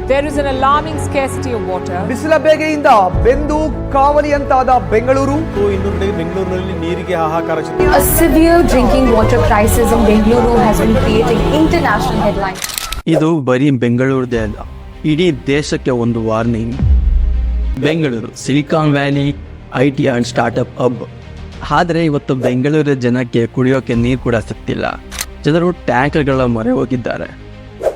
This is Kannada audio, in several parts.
There is an alarming scarcity of water. ಬಿಸಿಲ ಬೇಗೆಯಿಂದ ಬೆಂದು ಕಾವಲಿಯಂತಾದ ಬೆಂಗಳೂರು. ಇನ್ನು ಬೆಂಗಳೂರಿನಲ್ಲಿ ನೀರಿಗೆ ಹಾಹಾಕಾರ. A severe drinking water crisis in Bengaluru has been creating international headlines. ಇದು ಬರೀ ಬೆಂಗಳೂರದೇ ಅಲ್ಲ, ಇಡೀ ದೇಶಕ್ಕೆ ಒಂದು warning. Bengaluru silicon valley, IT and startup hub. ಆದರೆ ಇವತ್ತು ಬೆಂಗಳೂರಿನ ಜನಕ್ಕೆ ಕುಡಿಯೋಕೆ ನೀರು ಕೂಡ ಸಿಗ್ತಿಲ್ಲ. ಜನರು ಟ್ಯಾಂಕರ್ಗಳ ಮೊರೆ ಹೋಗಿದ್ದಾರೆ.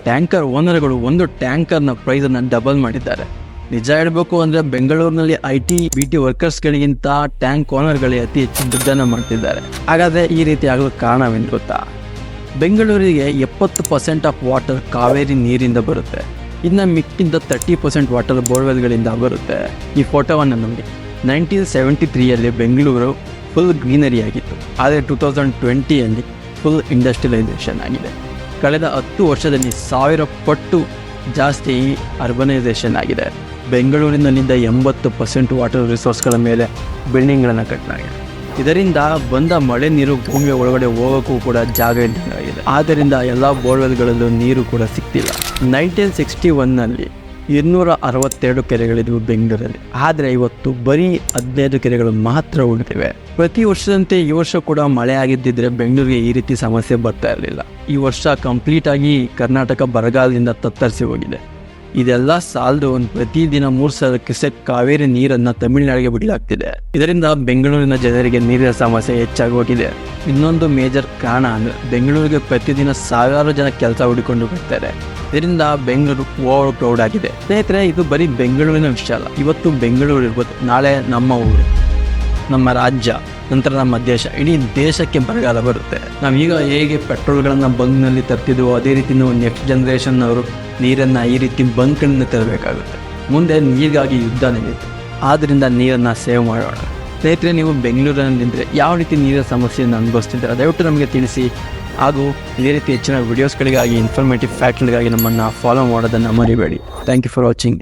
ಟ್ಯಾಂಕರ್ ಓನರ್ಗಳು ಒಂದು ಟ್ಯಾಂಕರ್ನ ಪ್ರೈಸನ್ನು ಡಬಲ್ ಮಾಡಿದ್ದಾರೆ. ನಿಜ ಹೇಳಬೇಕು ಅಂದರೆ ಬೆಂಗಳೂರಿನಲ್ಲಿ IT BT ವರ್ಕರ್ಸ್ಗಳಿಗಿಂತ ಟ್ಯಾಂಕ್ ಓನರ್ಗಳೇ ಅತಿ ಹೆಚ್ಚು ದುಡ್ಡನ್ನು ಮಾಡ್ತಿದ್ದಾರೆ. ಹಾಗಾದರೆ ಈ ರೀತಿ ಆಗಲು ಕಾರಣವೇನು ಗೊತ್ತಾ? ಬೆಂಗಳೂರಿಗೆ 70% ಆಫ್ ವಾಟರ್ ಕಾವೇರಿ ನೀರಿಂದ ಬರುತ್ತೆ. ಇನ್ನು ಮಿಕ್ಕಿಂದ 30% ವಾಟರ್ ಬೋರ್ವೆಲ್ಗಳಿಂದ ಬರುತ್ತೆ. ಈ ಫೋಟೋವನ್ನು ನೋಡಿ. 1973ಯಲ್ಲಿ ಬೆಂಗಳೂರು ಫುಲ್ ಗ್ರೀನರಿ ಆಗಿತ್ತು. ಆದರೆ 2020ಯಲ್ಲಿ ಫುಲ್ ಇಂಡಸ್ಟ್ರಿಯಲೈಸೇಷನ್ ಆಗಿದೆ. ಕಳೆದ 10 ವರ್ಷದಲ್ಲಿ 1000 ಪಟ್ಟು ಜಾಸ್ತಿ ಅರ್ಬನೈಸೇಷನ್ ಆಗಿದೆ. ಬೆಂಗಳೂರಿನಲ್ಲಿಂದ 80% ವಾಟರ್ ರಿಸೋರ್ಸ್ಗಳ ಮೇಲೆ ಬಿಲ್ಡಿಂಗ್ಗಳನ್ನು ಕಟ್ಟಲಾಗಿದೆ. ಇದರಿಂದ ಬಂದ ಮಳೆ ನೀರು ಭೂಮಿಯ ಒಳಗಡೆ ಹೋಗೋಕ್ಕೂ ಕೂಡ ಜಾಗ ಇದ್ದಂಗಾಗಿದೆ. ಆದ್ದರಿಂದ ಎಲ್ಲ ಬೋರ್ವೆಲ್ಗಳಲ್ಲೂ ನೀರು ಕೂಡ ಸಿಗ್ತಿಲ್ಲ. 1961ನಲ್ಲಿ 262 ಕೆರೆಗಳಿದ್ವು ಬೆಂಗಳೂರಲ್ಲಿ. ಆದರೆ ಇವತ್ತು ಬರೀ 15 ಕೆರೆಗಳು ಮಾತ್ರ ಉಳಿದಿವೆ. ಪ್ರತಿ ವರ್ಷದಂತೆ ಈ ವರ್ಷ ಕೂಡ ಮಳೆ ಆಗಿದ್ದಿದ್ರೆ ಬೆಂಗಳೂರಿಗೆ ಈ ರೀತಿ ಸಮಸ್ಯೆ ಬರ್ತಾ ಇರಲಿಲ್ಲ. ಈ ವರ್ಷ ಕಂಪ್ಲೀಟ್ ಆಗಿ ಕರ್ನಾಟಕ ಬರಗಾಲದಿಂದ ತತ್ತರಿಸಿ ಹೋಗಿದೆ. ಇದೆಲ್ಲ ಸಾಲದು ಪ್ರತಿದಿನ 3000 ಕ್ಯೂಸೆಕ್ ಕಾವೇರಿ ನೀರನ್ನು ತಮಿಳುನಾಡಿಗೆ ಬಿಡಲಾಗ್ತಿದೆ. ಇದರಿಂದ ಬೆಂಗಳೂರಿನ ಜನರಿಗೆ ನೀರಿನ ಸಮಸ್ಯೆ ಹೆಚ್ಚಾಗಿ ಹೋಗಿದೆ. ಇನ್ನೊಂದು ಮೇಜರ್ ಕಾರಣ ಅಂದರೆ ಬೆಂಗಳೂರಿಗೆ ಪ್ರತಿದಿನ 1000 ಜನ ಕೆಲಸ ಹುಡುಕೊಂಡು ಬರ್ತಾರೆ. ಇದರಿಂದ ಬೆಂಗಳೂರು ಓವರ್ ಕ್ರೌಡ್ ಆಗಿದೆ. ಸ್ನೇಹಿತರೆ, ಇದು ಬರೀ ಬೆಂಗಳೂರಿನ ವಿಷಯ ಅಲ್ಲ. ಇವತ್ತು ಬೆಂಗಳೂರು ಇರ್ಬೋದು, ನಾಳೆ ನಮ್ಮ ಊರು, ನಮ್ಮ ರಾಜ್ಯ, ನಂತರ ನಮ್ಮ ದೇಶ, ಇಡೀ ದೇಶಕ್ಕೆ ಬರಗಾಲ ಬರುತ್ತೆ. ನಾವೀಗ ಹೇಗೆ ಪೆಟ್ರೋಲ್ಗಳನ್ನು ಬಂಕ್ನಲ್ಲಿ ತರ್ತಿದ್ವೋ ಅದೇ ರೀತಿ ನೆಕ್ಸ್ಟ್ ಜನ್ರೇಷನ್ನವರು ನೀರನ್ನು ಈ ರೀತಿ ಬಂಕ್ಗಳಿಂದ ತರಬೇಕಾಗುತ್ತೆ. ಮುಂದೆ ನೀರಿಗಾಗಿ ಯುದ್ಧ ನಡೆಯುತ್ತೆ. ಆದ್ದರಿಂದ ನೀರನ್ನು ಸೇವ್ ಮಾಡೋಣ. ಸ್ನೇಹಿತರೆ, ನೀವು ಬೆಂಗಳೂರಿನಲ್ಲಿದ್ದರೆ ಯಾವ ರೀತಿ ನೀರಿನ ಸಮಸ್ಯೆಯನ್ನು ಅನುಭವಿಸ್ತಿದ್ದಾರೆ ದಯವಿಟ್ಟು ನಮಗೆ ತಿಳಿಸಿ. ಹಾಗೂ ಇದೇ ರೀತಿ ಹೆಚ್ಚಿನ ವಿಡಿಯೋಸ್ಗಳಿಗಾಗಿ, ಇನ್ಫಾರ್ಮೇಟಿವ್ ಫ್ಯಾಕ್ಟ್ಗಳಿಗಾಗಿ ನಮ್ಮನ್ನು ಫಾಲೋ ಮಾಡೋದನ್ನು ಮರಿಬೇಡಿ. Thank you for watching.